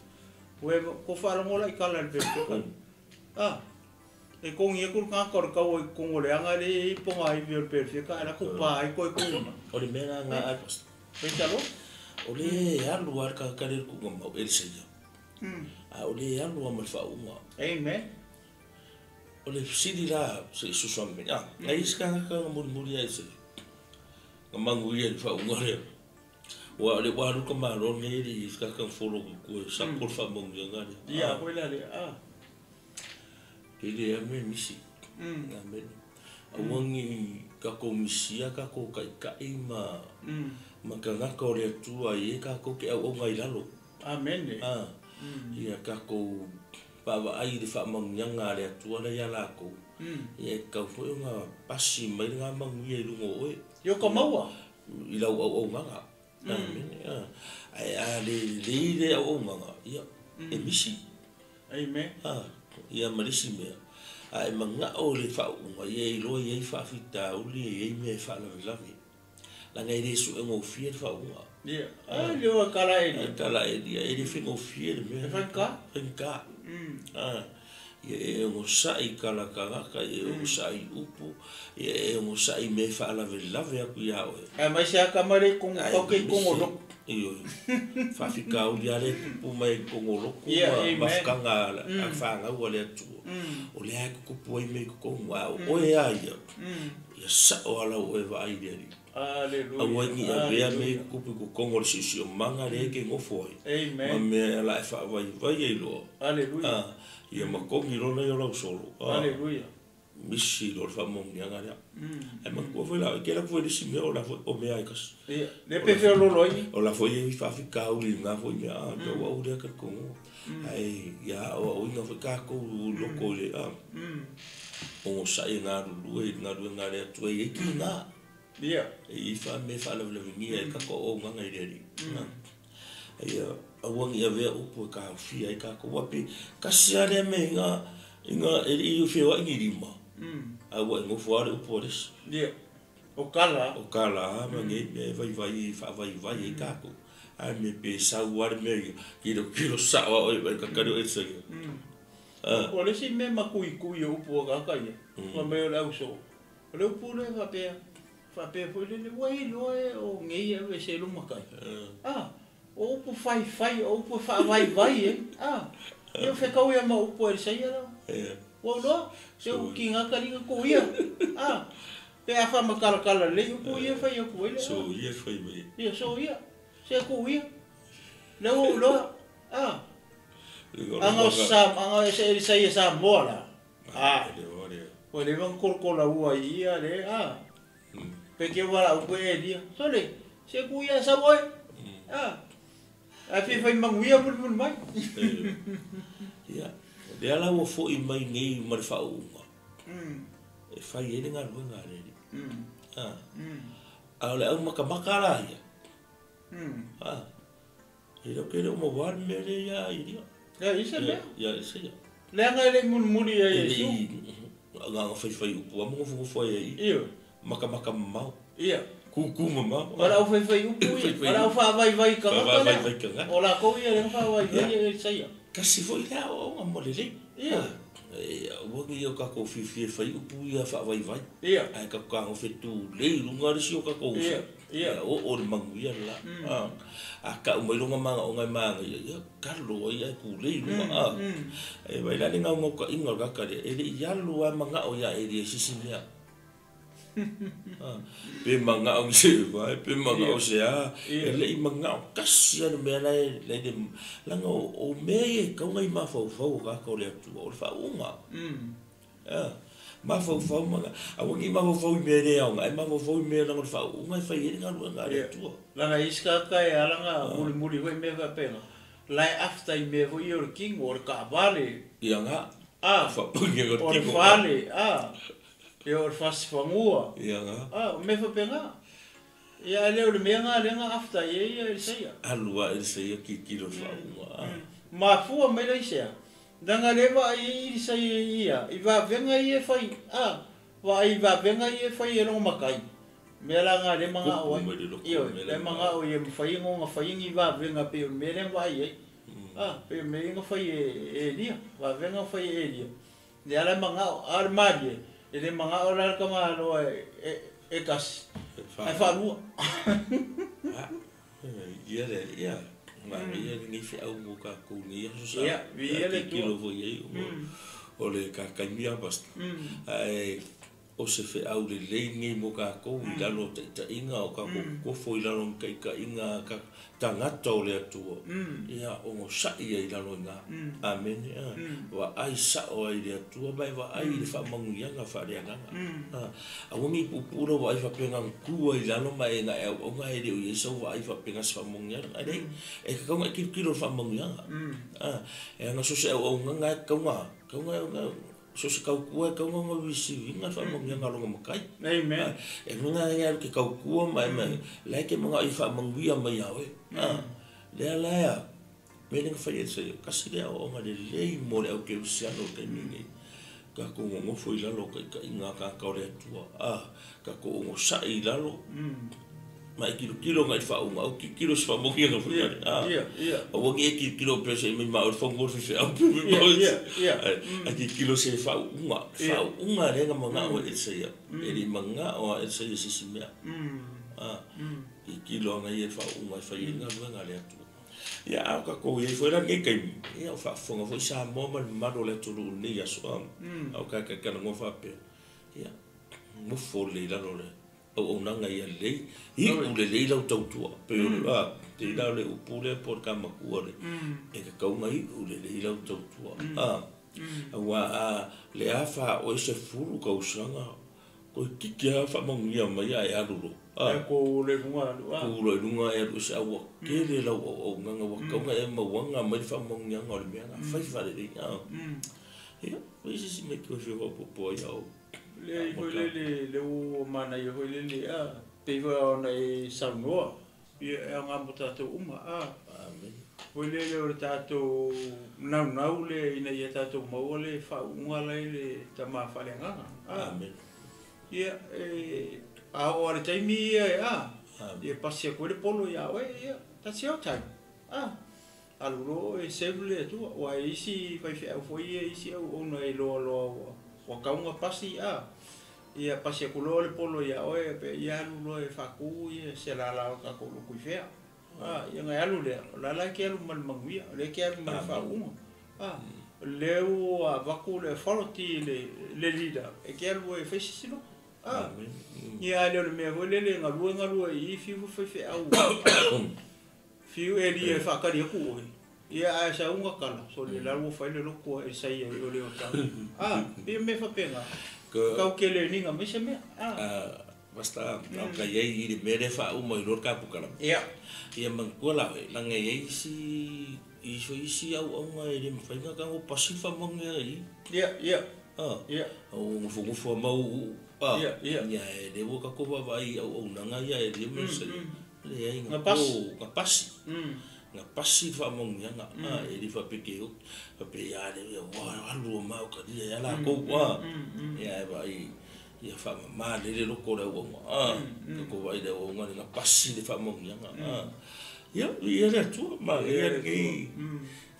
Ue ko wharangola I kala le pepe. E kongi e kuru kākara kau I kongo leanga le I ponga I vio le pepe ka era ko pā I koe kuna. O le mea ngā apas. Peitalo? O le alu ar ka kare kunga mau e seia. O le alu amal whaunga. Amen. O le siri la se susame. Ngai iska ngaka muri ai se. Nga mangu ia le whaunga rea. Wa le waru ka maro ne ri iska ka folo ko sa por fa mo ngani. Ia ko la le Ele me misi. Amen. Awangi ka ko misia ka ko kai ma ka ngaka o le tua I ka ko ke o ngai lalo. Amen. Ia ka ko Pava ai de fa mang nyanga le tua la ya la ko. Ia ka fo nga pasi mai nga mang ia lungo oe. Yo ka maua. I lau o manga. Amen. Ai le o manga. Ia e misi. Amen. Ia marisi mea. Ai manga o le fa unga ia I lo ia I fa fita uli ia me fa la lavi. La ngai le su ngo fie fa unga. Ia. Le o kala e. Kala e dia e le fingo fie me. Fanka. Fanka. Ia e ngo sai kala kanga e ngo sai upu ia e ngo sai me fa la lavi aku ia o. Ai mai se akamare kong koke kongolo. Iyo. Fa fika uli ale pu mai kongolo ku ma fkanga a fanga o le tu. O le aku ku i me ko wa o e ai. Ia sa o ala o e vai deri. Aleluia. Awangi a vea me ku ku kongolo si o manga le ke ngo foi. Amen. Ma me la fa vai e lo. Aleluia. Ia ma kongi lo na yo la solo. Aleluia. Misi lo fa mo ni anga ya. E ma ko foi la ke la foi de si me o la foi o me ai kas. Ia. Le pe fe lo loi. O la foi e fa fika o li nga foi me a do wa o de ka ko. Ai ya o nga foi ka ko lo ko le a. O sai nga lu nga le tu e ki nga. Ia. E fa me fa la ni e ka ko o nga ngai ri. Ai awangi a vea upo ka fia I ka ko wapi ka siare me nga e I fia wa ngi rima. Awa ngo fuare upo res. Ia. O kala ma nge me vai I ka ko. Ai me pe sa war me kilo sa o ka karo e se. O le si me makui upo ka ka ia. Ma me o so. O le upo le fa pe foi le wai lo o ngi e se lu makai. O upo fai o upo vai eu fe kau ia ma upo e sai era. O lo se o kinga kalinga ko ia. Pe a fa makala le upo ia fai o ko ia. So ia fai me. Ia so ia. Se ko ia. Lo anga se sai sa bola. O le van kolkola ua ia le pe ke wala upo e dia. So le se ko ia sa boy. A fai manguia mun mai. Ia. Le ala wo fo I mai nei ma fa unga. E fai ele nga lunga le. A le au maka la ia. E lo que mo war me le ya ia. Ya isa le. Ya isa ya. Le nga le mun ia Yesu. Nga fai upu mo fo ia. Ia. Maka mau. Ia. Kuku mama. Ora o fai upu. Ora o fa vai ka. Ora ko ia le fa vai ia sai. Kasi foi la o amolele. Ia. O ngi o ka ko fi fai upu ia fa vai. Ia. Ai ka ka o fetu le lunga ri o ka ko. Ia. O mangu ia la. A ka o mai lunga manga o ngai manga ia ka lo ia ku le lunga. E vai la ninga mo ka inga ka ka e ia lu a manga o ia e ri sisi ia. Pe manga o se vai pe manga o se a le manga o kasi ana me le de langa o me ka ngai ma fo ka ko le tu o fa unga ma fo manga a ngi ma fo me le o ngai ma fo me la fa unga fa ye nga nga le tu langa iska ka e langa muri ho me va pena lai after me vo your king or ka vale ia nga fa punga o vale e o fas famua ia nga me fa penga ia le o me nga after ye sei alua e sei ki lo fa ma fu me le sei Danga leva I sai ia. I va venga I fai. Va I va venga I fai e lo makai. Me la nga le manga o. Io, le manga o ia fai ngo fai I va venga pe me le vai ai. Pe me ngo fai e dia. Va venga fai e dia. Le ala manga armadio. E le manga o la kama lo e kas. Ai fa lu. Ia le ia. Ma ia ni fi au mo ka ko ni so sa. Ia, ia le kilo vo ia o le ka ka mia basta. Ai o se fe au le lengi mo ka ko I lalo te inga o ka ko foi lalo kai ka inga ka tangata o le atua. Ia o mo sa ia I lalo nga. Amen. Wa ai sa o ai le atua mai wa ai le fa mangia nga fa le nga. A woni pupura wa ai fa penga ku ai lalo mai nga o nga ele o Yesu wa ai fa penga sa mangia. Ai e ka nga kilo fa mangia. E nga so se o nga ka nga so se kau kua kau nga wisi nga fa mangia nga longa makai. Amen. E nga ia ke kau kua mai lai ke mga ai fa mangia mai awe. Le me le fa Yesu kasi le o nga le mo le o ke usiano ke mingi. Ka ko ngo foi lalo ka inga ka le tua. Ka ko ngo sa I lalo. Mai kilo ngai fa o kilo fa mo kia fa ia o ngi kilo pese mi ma o fa ngor fi au ia kilo se fa unga le nga manga o se ia ele manga o se si mea kilo ngai fa unga fa inga nga le tu ia ka ko ia foi la ngai kai ia fa fonga foi sa mo ma do le tu ni ya so au ka ngo fa pe ia mo fo le la lo le o nanga ia lei I u le lei lau tautua pe te lau le upule por kamakua le e ka kaunga I u le lei lau tautua wa le afa o se furu kausanga ko kikia fa mangia mai ai alulo ko le lunga e lu sa wa ke le lau o nanga wa kaunga e mawanga mai fa mangia ngol me nga fai fa le ia isi me ko se po ya le o mana I le pe va na Samoa e nga mota to uma amen le o tato nau le ina ia tato mau le fa unga le tama fa le nga amen ia o le taimi e pasia ko le polo ya we ia that's your time aluro e sevle tu wa isi fa foi isi o no e lo wa kaunga pasi ia pasia kulo le polo ia oe pe ia lu e faku ia se la ka ko lu kuifea ia nga alu le la ke alu mal manguia le ke alu mal fa leu a vaku le forti le leader e ke alu e fesisino ia le me vole le nga lu I fiu fe au fiu e li e fa ka ri ku ia a sa unga kala so le la lu fa le lo ko e sai o le o ta bi me fa pena kau ke le ninga me se me basta ka ye I mere fa u mo lor ka pukala ia mangkola la nge ye isi au nga I me fa nga o pasifa mo nga ia o ngufu mau ia le wo ka ko vai au nanga ia e me se le ai nga pasi nga pasi fa mo nga e li fa peke o pe ya le wa lu ma ka dia la ko ia vai ia fa ma le lo ko le wo ko vai le wo nga pasi le fa mo nga ia le tu ma ia ki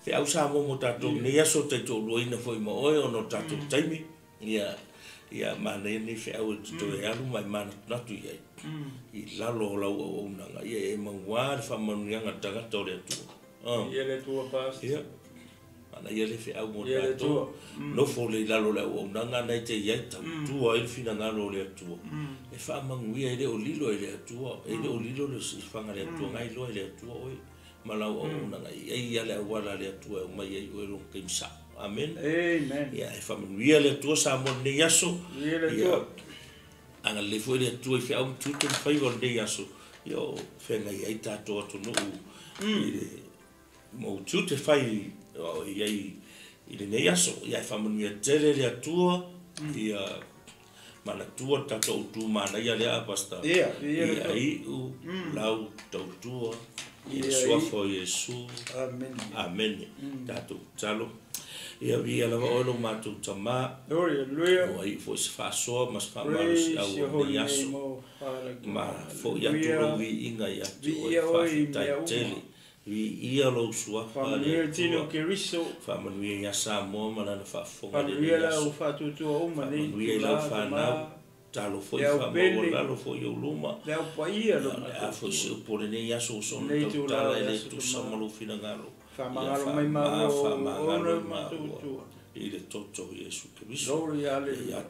te au sa mo tato ne ya so te to lo ina foi mo o no tato taimi ia ma ne fe au to ya lu mai mana na tu ia I la lo o nanga ia e mangwa fa manu nga taga to le tu ia le tu pas ia ana ia le fe au mo tato no fo le la lo o nanga na te ia tu ai fina nga lo le tu e fa manu ia le o lilo le tu e le o lilo le si fa nga le tu ngai lo le tu oi malau o nanga ia le wala le tu mai ia o lo kimsa amen ia e fa manu ia le tu sa mo ne yaso ia anga le foi le tu fi au tu te fai vol de yaso yo fenga ia ta to no mo tu te fai ia I le yaso ia fa mo ia tele le tu ia mana tu ta to tu mana ia le basta ia ai u lau to tu ia sua foi Yesu amen ta tu chalo ia via lava o lo matou tama o ai fo se fa so mas fa mal si au ia so ma fo ia to vi inga ia to fa tele vi ia lo sua fa le tino ke riso fa manuia ia sa mo mana na fa fo fa le la o fa tu tu o ma le vi la fa na talo foi fa mo la lo foi o luma le o paia lo a fo se por ne ia so so no tala le tu sa mo fina galo fa mangalo mai ma fa mangalo ma i le toto Yesu Kristo ia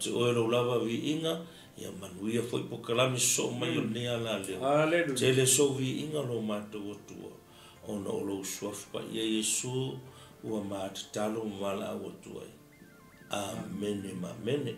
te o lo lava vi inga ia manuia foi po kalami so mai o ne ala le te le so vi inga lo matou tua ona o lo suafu pa ia Yesu ua matatalo mala o tua amen amen.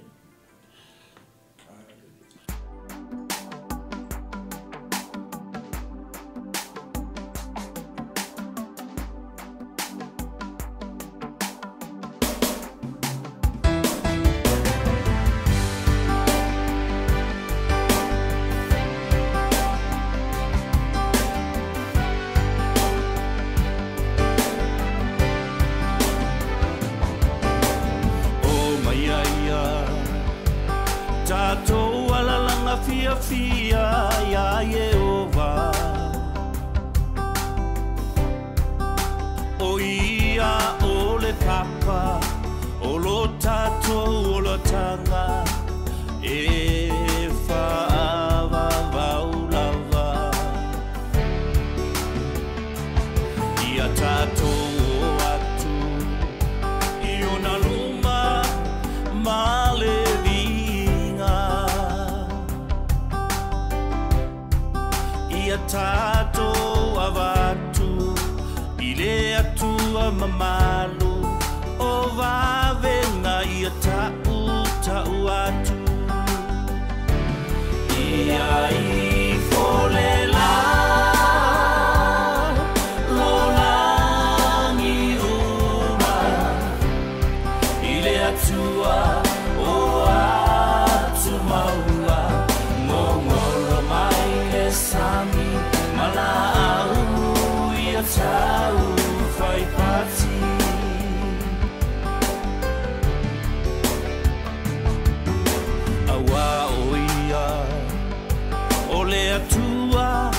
Fia ya Yehova o ia o le papa o lo tato o lo tanga e fa va lava ia tato atu i una luma male tato avatu ile atua mamalu o vavenga ia tau atu ia I folela lolangi uma ile atua o atu maua ngongoro mai sami malau ia tau fai pati awa oia ole atua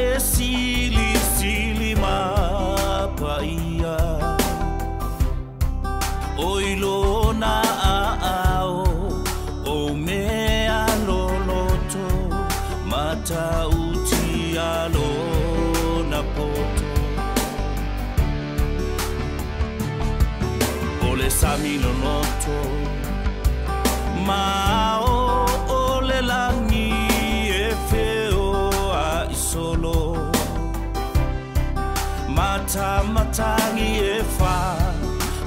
e sili mapa ia oilona ao o mea loloto mata alo na poto ole sami no noto ma ole langi e feo a isolo matangi e fa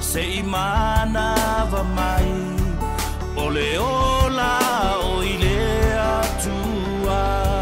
se imana va mai ole ola o ile atua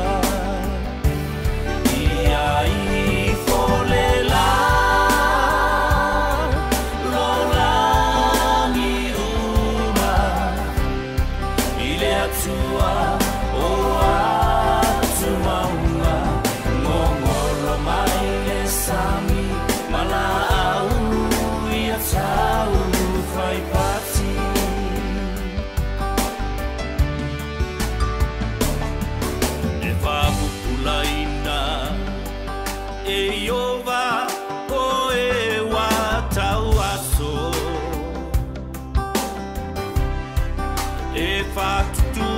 e fatto tu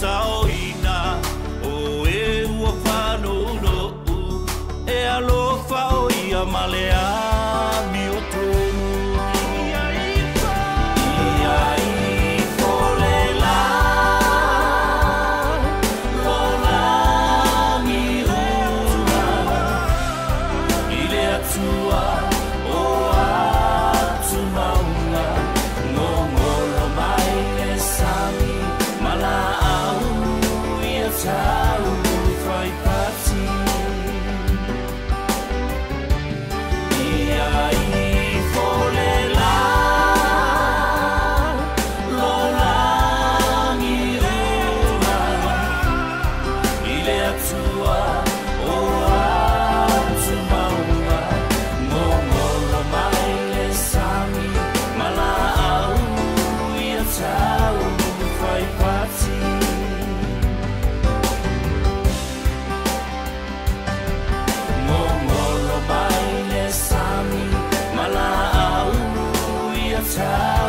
sai time.